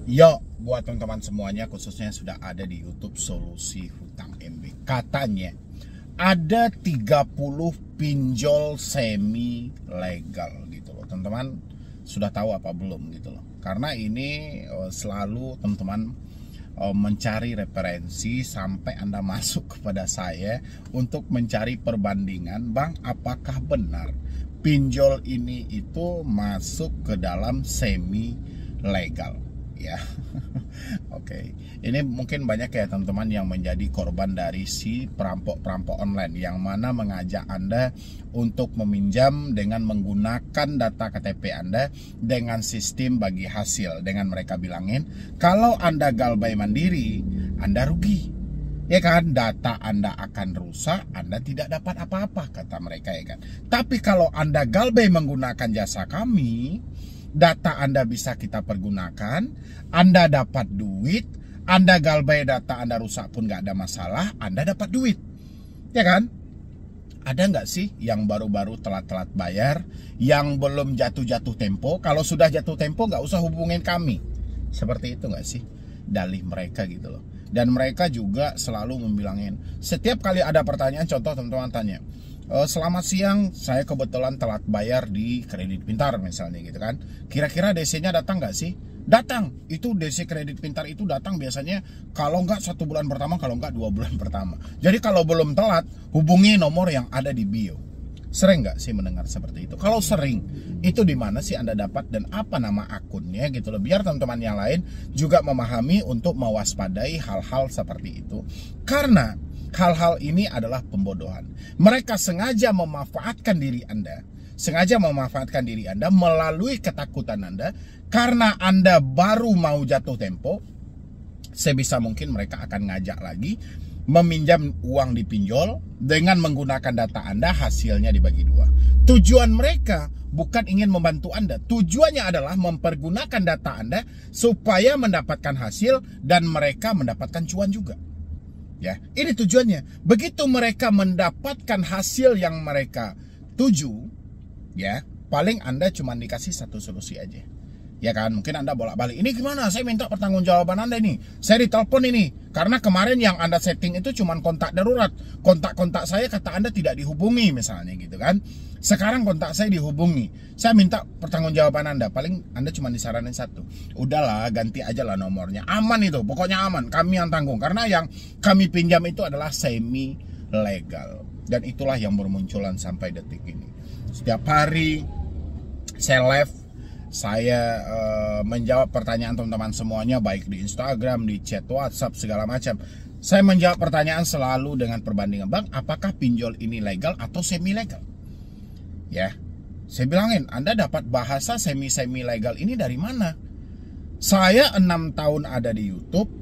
Yo, buat teman-teman semuanya, khususnya sudah ada di YouTube Solusi Hutang MB. Katanya ada 30 pinjol semi legal gitu loh. Teman-teman sudah tahu apa belum gitu loh. Karena ini selalu teman-teman mencari referensi sampai Anda masuk kepada saya untuk mencari perbandingan, Bang, apakah benar pinjol ini itu masuk ke dalam semi legal ya. Oke. Ini mungkin banyak ya teman-teman yang menjadi korban dari si perampok-perampok online yang mana mengajak Anda untuk meminjam dengan menggunakan data KTP Anda dengan sistem bagi hasil, dengan mereka bilangin kalau Anda galbay mandiri Anda rugi. Ya kan, data Anda akan rusak, Anda tidak dapat apa-apa, kata mereka, ya kan. Tapi kalau Anda galbay menggunakan jasa kami, data Anda bisa kita pergunakan, Anda dapat duit, Anda galbay data Anda rusak pun nggak ada masalah, Anda dapat duit. Ya kan? Ada nggak sih yang baru-baru telat-telat bayar, yang belum jatuh-jatuh tempo? Kalau sudah jatuh tempo nggak usah hubungin kami. Seperti itu nggak sih? Dalih mereka gitu loh. Dan mereka juga selalu membilangin, setiap kali ada pertanyaan, contoh teman-teman tanya, selamat siang, saya kebetulan telat bayar di Kredit Pintar misalnya gitu kan. Kira-kira DC-nya datang nggak sih? Datang. Itu DC Kredit Pintar itu datang biasanya kalau nggak 1 bulan pertama, kalau nggak 2 bulan pertama. Jadi kalau belum telat, hubungi nomor yang ada di bio. Sering nggak sih mendengar seperti itu? Kalau sering, itu di mana sih Anda dapat dan apa nama akunnya gitu loh. Biar teman-teman yang lain juga memahami untuk mewaspadai hal-hal seperti itu. Karena hal-hal ini adalah pembodohan. Mereka sengaja memanfaatkan diri Anda, melalui ketakutan Anda. Karena Anda baru mau jatuh tempo, sebisa mungkin mereka akan ngajak lagi meminjam uang di pinjol dengan menggunakan data Anda, hasilnya dibagi 2. Tujuan mereka bukan ingin membantu Anda. Tujuannya adalah mempergunakan data Anda supaya mendapatkan hasil dan mereka mendapatkan cuan juga. Ya, ini tujuannya. Begitu mereka mendapatkan hasil yang mereka tuju, ya, paling Anda cuma dikasih satu solusi aja. Ya kan, mungkin Anda bolak-balik, ini gimana, saya minta pertanggungjawaban Anda ini, saya ditelepon ini, karena kemarin yang Anda setting itu cuma kontak darurat, kontak-kontak saya kata Anda tidak dihubungi misalnya gitu kan. Sekarang kontak saya dihubungi, saya minta pertanggungjawaban Anda, paling Anda cuma disaranin satu, udahlah ganti aja lah nomornya, aman itu, pokoknya aman, kami yang tanggung, karena yang kami pinjam itu adalah semi legal. Dan itulah yang bermunculan sampai detik ini. Setiap hari saya live, saya menjawab pertanyaan teman-teman semuanya, baik di Instagram, di chat WhatsApp, segala macam. Saya menjawab pertanyaan selalu dengan perbandingan, Bang, apakah pinjol ini legal atau semi legal? Ya, saya bilangin, Anda dapat bahasa semi legal ini dari mana? Saya 6 tahun ada di YouTube.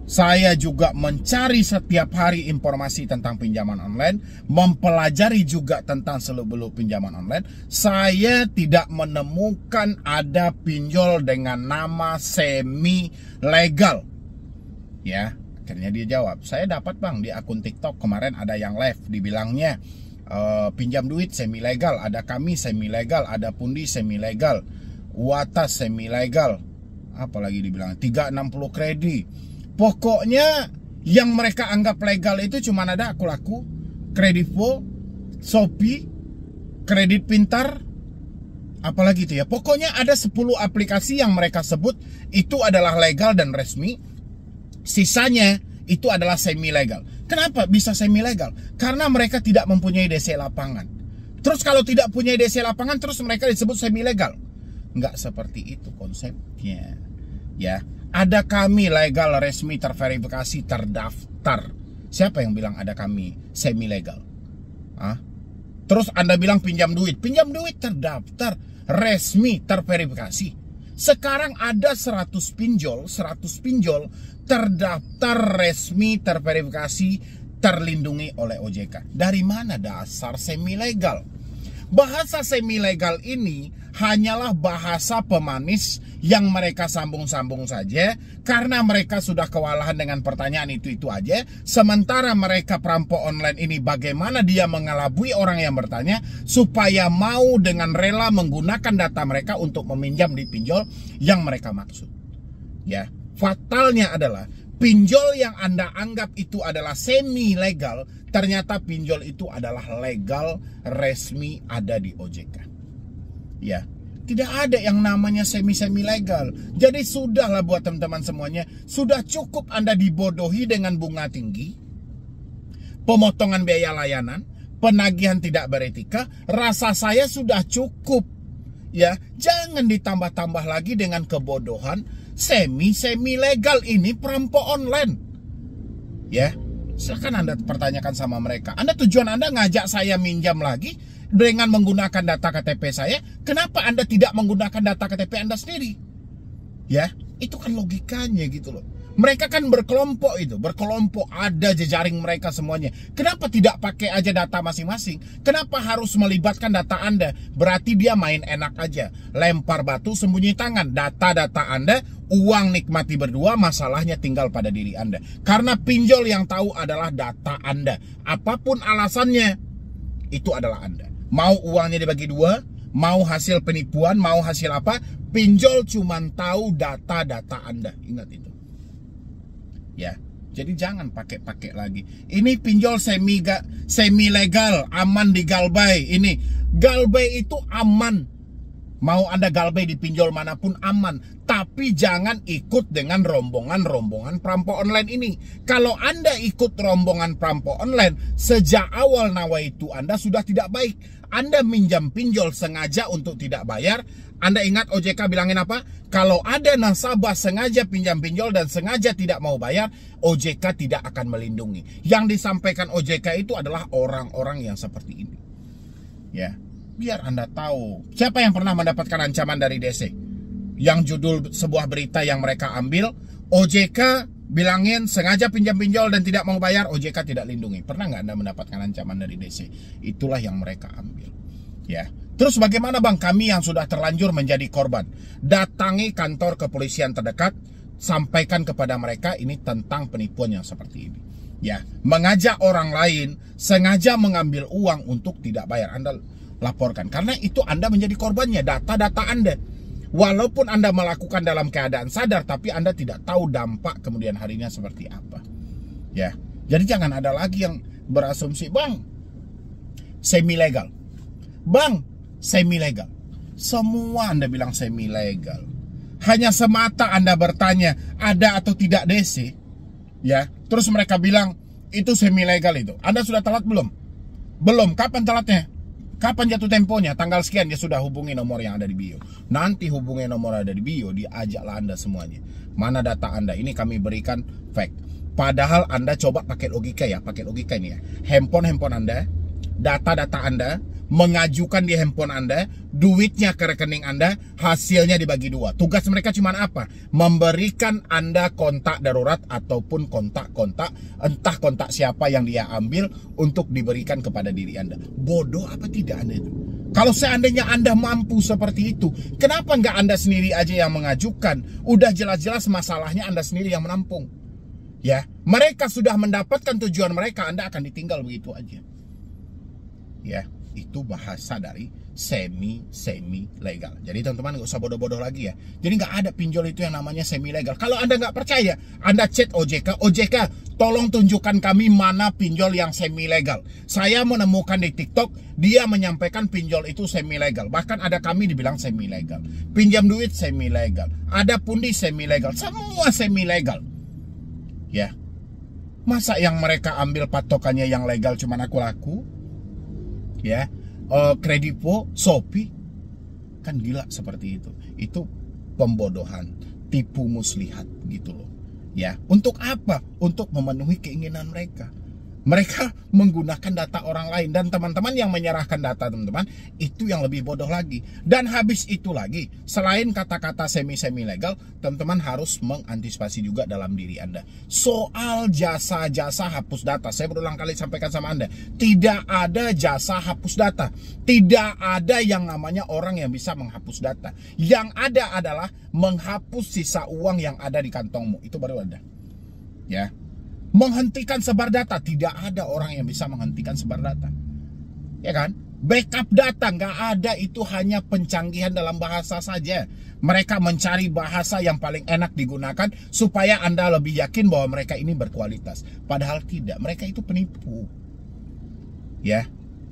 Saya juga mencari setiap hari informasi tentang pinjaman online, mempelajari juga tentang seluk-beluk pinjaman online. Saya tidak menemukan ada pinjol dengan nama semi legal. Ya, akhirnya dia jawab, saya dapat, Bang, di akun TikTok kemarin ada yang live, dibilangnya pinjam duit semi legal, ada kami semi legal, ada Pundi semi legal, Watas semi legal, apalagi dibilang 360 kredit. Pokoknya yang mereka anggap legal itu cuma ada Aku Laku, Kredivo, Shopee, Kredit Pintar, apalagi itu ya. Pokoknya ada 10 aplikasi yang mereka sebut itu adalah legal dan resmi. Sisanya itu adalah semi legal. Kenapa bisa semi legal? Karena mereka tidak mempunyai DC lapangan. Terus kalau tidak punya DC lapangan, terus mereka disebut semi legal. Nggak seperti itu konsepnya. Ya. Ada kami legal, resmi, terverifikasi, terdaftar. Siapa yang bilang ada kami semi legal? Terus Anda bilang pinjam duit terdaftar, resmi, terverifikasi. Sekarang ada 100 pinjol terdaftar, resmi, terverifikasi, terlindungi oleh OJK. Dari mana dasar semi legal? Bahasa semi legal ini hanyalah bahasa pemanis yang mereka sambung-sambung saja karena mereka sudah kewalahan dengan pertanyaan itu aja. Sementara mereka perampok online ini bagaimana dia mengelabui orang yang bertanya supaya mau dengan rela menggunakan data mereka untuk meminjam di pinjol yang mereka maksud. Ya, fatalnya adalah pinjol yang Anda anggap itu adalah semi legal, ternyata pinjol itu adalah legal, resmi, ada di OJK. Ya, tidak ada yang namanya semi-semi legal. Jadi sudahlah buat teman-teman semuanya, sudah cukup Anda dibodohi dengan bunga tinggi, pemotongan biaya layanan, penagihan tidak beretika. Rasa saya sudah cukup. Ya, jangan ditambah-tambah lagi dengan kebodohan semi legal ini perampok online. Ya, silakan Anda pertanyakan sama mereka. Tujuan Anda ngajak saya minjam lagi dengan menggunakan data KTP saya. Kenapa Anda tidak menggunakan data KTP Anda sendiri? Ya, itu kan logikanya gitu loh. Mereka kan berkelompok itu, berkelompok, ada jejaring mereka semuanya. Kenapa tidak pakai aja data masing-masing? Kenapa harus melibatkan data Anda? Berarti dia main enak aja, lempar batu sembunyi tangan. Data-data Anda, uang nikmati berdua, masalahnya tinggal pada diri Anda. Karena pinjol yang tahu adalah data Anda. Apapun alasannya, itu adalah Anda. Mau uangnya dibagi dua, mau hasil penipuan, mau hasil apa, pinjol cuman tahu data-data Anda. Ingat itu. Ya, jadi jangan pakai lagi. Ini pinjol semi legal, aman di Galbay. Ini Galbay itu aman. Mau Anda Galbay di pinjol manapun aman, tapi jangan ikut dengan rombongan perampok online ini. Kalau Anda ikut rombongan perampok online, sejak awal nawaitu Anda sudah tidak baik. Anda minjam pinjol sengaja untuk tidak bayar. Anda ingat OJK bilangin apa? Kalau ada nasabah sengaja pinjam pinjol dan sengaja tidak mau bayar, OJK tidak akan melindungi. Yang disampaikan OJK itu adalah orang-orang yang seperti ini. Ya, biar Anda tahu siapa yang pernah mendapatkan ancaman dari DC. Yang judul sebuah berita yang mereka ambil, OJK bilangin sengaja pinjam pinjol dan tidak mau bayar, OJK tidak lindungi. Pernah nggak Anda mendapatkan ancaman dari DC? Itulah yang mereka ambil. Ya. Terus bagaimana Bang, kami yang sudah terlanjur menjadi korban? Datangi kantor kepolisian terdekat, sampaikan kepada mereka ini tentang penipuan yang seperti ini. Ya, mengajak orang lain sengaja mengambil uang untuk tidak bayar, Anda laporkan. Karena itu Anda menjadi korbannya, data-data Anda. Walaupun Anda melakukan dalam keadaan sadar, tapi Anda tidak tahu dampak kemudian harinya seperti apa. Ya, jadi jangan ada lagi yang berasumsi, Bang, semi legal. Bang, semi legal. Semua Anda bilang semi legal. Hanya semata Anda bertanya ada atau tidak DC, ya. Terus mereka bilang itu semi legal itu. Anda sudah telat belum? Belum. Kapan telatnya? Kapan jatuh temponya? Tanggal sekian, ya sudah, hubungi nomor yang ada di bio. Nanti hubungi nomor yang ada di bio, diajaklah Anda semuanya. Mana data Anda? Ini kami berikan fact. Padahal Anda coba pakai logika ya, pakai logika ini ya. Handphone Anda, data-data Anda, mengajukan di handphone Anda, duitnya ke rekening Anda, hasilnya dibagi dua. Tugas mereka cuma apa? Memberikan Anda kontak darurat ataupun kontak-kontak, entah kontak siapa yang dia ambil untuk diberikan kepada diri Anda. Bodoh apa tidak Anda itu? Kalau seandainya Anda mampu seperti itu, kenapa nggak Anda sendiri aja yang mengajukan? Udah jelas-jelas masalahnya Anda sendiri yang menampung. Ya, mereka sudah mendapatkan tujuan mereka, Anda akan ditinggal begitu aja. Ya, itu bahasa dari semi legal. Jadi teman-teman nggak usah bodoh-bodoh lagi ya. Jadi nggak ada pinjol itu yang namanya semi legal. Kalau Anda nggak percaya, Anda chat OJK. OJK, tolong tunjukkan kami mana pinjol yang semi legal. Saya menemukan di TikTok, dia menyampaikan pinjol itu semi legal. Bahkan ada kami dibilang semi legal. Pinjam duit semi legal. Ada pundi semi legal. Semua semi legal. Ya. Masa yang mereka ambil patokannya yang legal cuma aku-laku? Ya, Kredivo, Shopee, kan gila seperti itu pembodohan, tipu muslihat gitu loh. Ya, untuk apa? Untuk memenuhi keinginan mereka. Mereka menggunakan data orang lain, dan teman-teman yang menyerahkan data teman-teman itu yang lebih bodoh lagi. Dan habis itu lagi, selain kata-kata semi legal, teman-teman harus mengantisipasi juga dalam diri Anda. Soal jasa-jasa hapus data, saya berulang kali sampaikan sama Anda, tidak ada jasa hapus data. Tidak ada yang namanya orang yang bisa menghapus data. Yang ada adalah menghapus sisa uang yang ada di kantongmu. Itu baru ada. Ya. Menghentikan sebar data, tidak ada orang yang bisa menghentikan sebar data. Ya kan? Backup data nggak ada, itu hanya pencanggihan dalam bahasa saja. Mereka mencari bahasa yang paling enak digunakan supaya Anda lebih yakin bahwa mereka ini berkualitas. Padahal tidak, mereka itu penipu. Ya.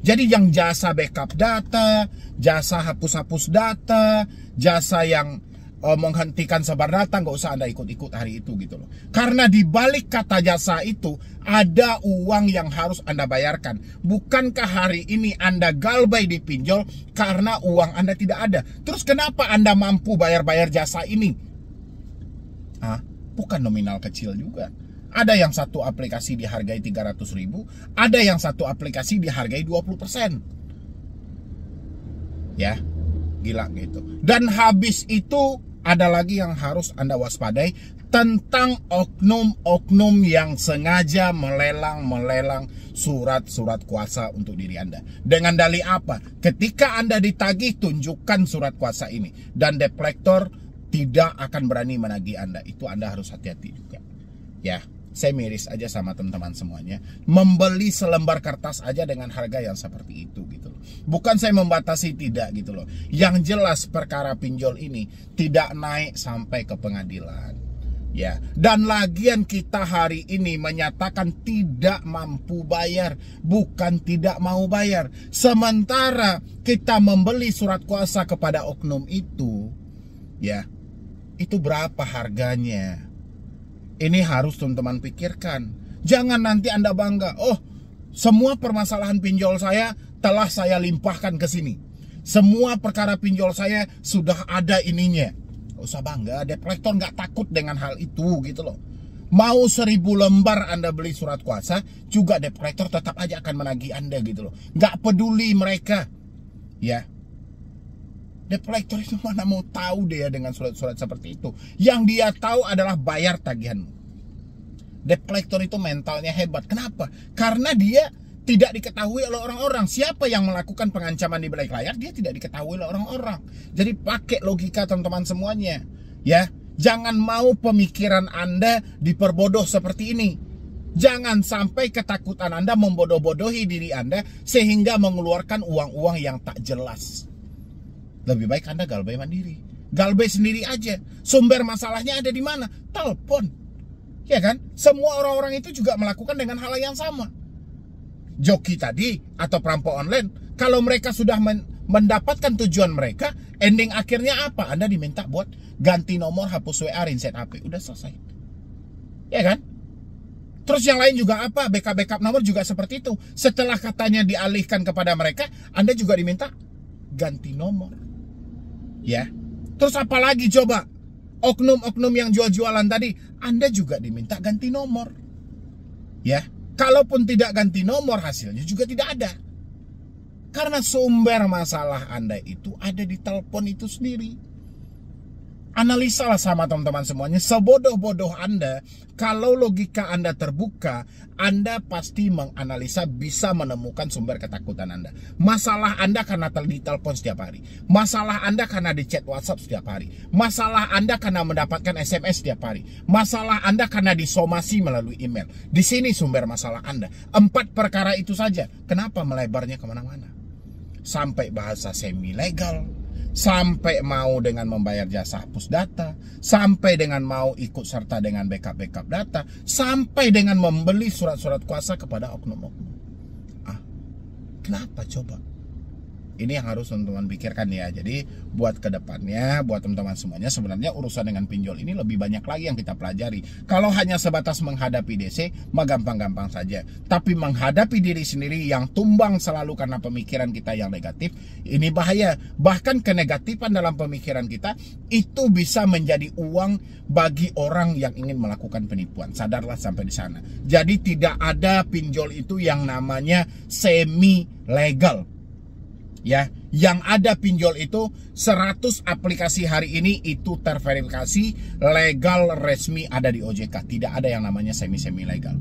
Jadi yang jasa backup data, jasa hapus-hapus data, jasa yang menghentikan sebar data, nggak usah Anda ikut-ikut hari itu gitu loh. Karena di balik kata jasa itu ada uang yang harus Anda bayarkan. Bukankah hari ini Anda galbay di pinjol karena uang Anda tidak ada? Terus kenapa Anda mampu bayar-bayar jasa ini? Bukan nominal kecil juga. Ada yang satu aplikasi dihargai 300.000, ada yang satu aplikasi dihargai 20%. Ya, gila gitu. Dan habis itu ada lagi yang harus Anda waspadai tentang oknum-oknum yang sengaja melelang surat-surat kuasa untuk diri Anda. Dengan dalih apa? Ketika Anda ditagih, tunjukkan surat kuasa ini. Dan debt collector tidak akan berani menagih Anda. Itu Anda harus hati-hati juga. Ya. Saya miris aja sama teman-teman semuanya. Membeli selembar kertas aja dengan harga yang seperti itu gitu loh. Bukan saya membatasi, tidak gitu loh. Yang jelas perkara pinjol ini tidak naik sampai ke pengadilan. Ya, dan lagian kita hari ini menyatakan tidak mampu bayar, bukan tidak mau bayar. Sementara kita membeli surat kuasa kepada oknum itu, ya, itu berapa harganya? Ini harus teman-teman pikirkan. Jangan nanti Anda bangga, oh semua permasalahan pinjol saya telah saya limpahkan ke sini. Semua perkara pinjol saya sudah ada ininya. Gak usah bangga, debt collector nggak takut dengan hal itu gitu loh. Mau 1000 lembar Anda beli surat kuasa, juga debt collector tetap aja akan menagih Anda gitu loh. Nggak peduli mereka. Ya. Debt collector itu mana mau tahu dia dengan surat-surat seperti itu. Yang dia tahu adalah bayar tagihanmu. Debt collector itu mentalnya hebat. Kenapa? Karena dia tidak diketahui oleh orang-orang. Siapa yang melakukan pengancaman di balik layar, dia tidak diketahui oleh orang-orang. Jadi pakai logika teman-teman semuanya. Ya, jangan mau pemikiran Anda diperbodoh seperti ini. Jangan sampai ketakutan Anda membodoh-bodohi diri Anda sehingga mengeluarkan uang-uang yang tak jelas. Lebih baik Anda galbay mandiri. Galbay sendiri aja. Sumber masalahnya ada di mana? Telepon. Ya kan? Semua orang-orang itu juga melakukan dengan hal yang sama. Joki tadi atau perampok online, kalau mereka sudah mendapatkan tujuan mereka, ending akhirnya apa? Anda diminta buat ganti nomor, hapus WA, reset HP. Udah selesai. Ya kan? Terus yang lain juga apa? Backup nomor juga seperti itu. Setelah katanya dialihkan kepada mereka, Anda juga diminta ganti nomor. Ya, terus apa lagi coba? Oknum-oknum yang jual-jualan tadi, Anda juga diminta ganti nomor. Ya, kalaupun tidak ganti nomor, hasilnya juga tidak ada. Karena sumber masalah Anda itu ada di telepon itu sendiri. Analisalah sama teman-teman semuanya. Sebodoh-bodoh Anda, kalau logika Anda terbuka, Anda pasti menganalisa, bisa menemukan sumber ketakutan Anda. Masalah Anda karena ditelepon setiap hari. Masalah Anda karena di chat WhatsApp setiap hari. Masalah Anda karena mendapatkan SMS setiap hari. Masalah Anda karena disomasi melalui email. Di sini sumber masalah Anda. 4 perkara itu saja. Kenapa melebarnya kemana-mana? Sampai bahasa semi legal, sampai mau dengan membayar jasa hapus data, sampai dengan mau ikut serta dengan backup data, sampai dengan membeli surat-surat kuasa kepada oknum-oknum. Kenapa coba? Ini yang harus teman-teman pikirkan ya. Jadi buat kedepannya, buat teman-teman semuanya, sebenarnya urusan dengan pinjol ini lebih banyak lagi yang kita pelajari. Kalau hanya sebatas menghadapi DC, mah gampang-gampang saja. Tapi menghadapi diri sendiri yang tumbang selalu karena pemikiran kita yang negatif, ini bahaya. Bahkan kenegatifan dalam pemikiran kita itu bisa menjadi uang bagi orang yang ingin melakukan penipuan. Sadarlah sampai di sana. Jadi tidak ada pinjol itu yang namanya semi legal. Ya, yang ada pinjol itu 100 aplikasi hari ini itu terverifikasi legal, resmi, ada di OJK. Tidak ada yang namanya semi-semi legal.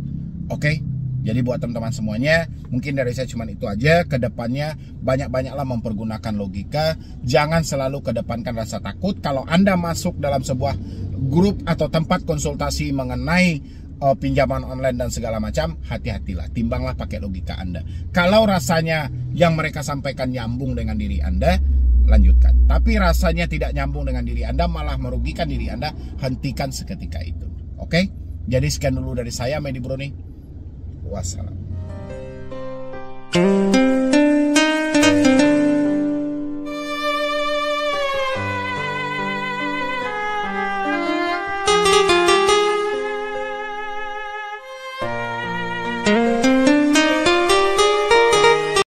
Oke? Jadi buat teman-teman semuanya, mungkin dari saya cuma itu aja. Kedepannya banyak-banyaklah mempergunakan logika. Jangan selalu kedepankan rasa takut. Kalau Anda masuk dalam sebuah grup atau tempat konsultasi mengenai pinjaman online dan segala macam, hati-hatilah, timbanglah pakai logika Anda. Kalau rasanya yang mereka sampaikan nyambung dengan diri Anda, lanjutkan. Tapi rasanya tidak nyambung dengan diri Anda, malah merugikan diri Anda, hentikan seketika itu. Oke? Jadi sekian dulu dari saya, Medi Broni. Wassalam.